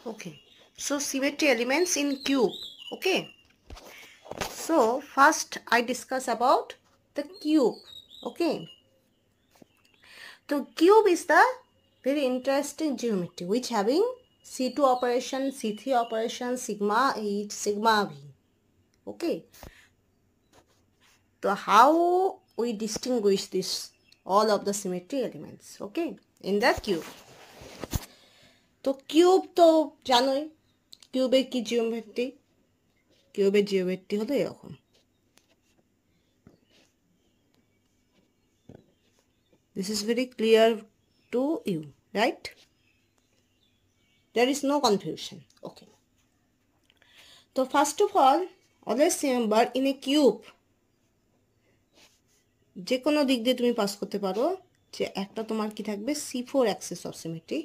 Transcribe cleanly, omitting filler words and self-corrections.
Okay, so symmetry elements in cube. Okay, so first I discuss about the cube. Okay, so cube is the very interesting geometry which having C2 operation, C3 operation, sigma H, sigma V. Okay, so how we distinguish this all of the symmetry elements? Okay, in the cube. তো cube তো জানোই কিউবের কি geometry, কিউবের geometry হলো এরকম। This is very clear to you, right? There is no confusion. Okay. So first of all, always remember in a cube যে কোনো দিক দিয়ে তুমি পাস করতে পারো যে একটা তোমার কি থাকবে C4 axis of symmetry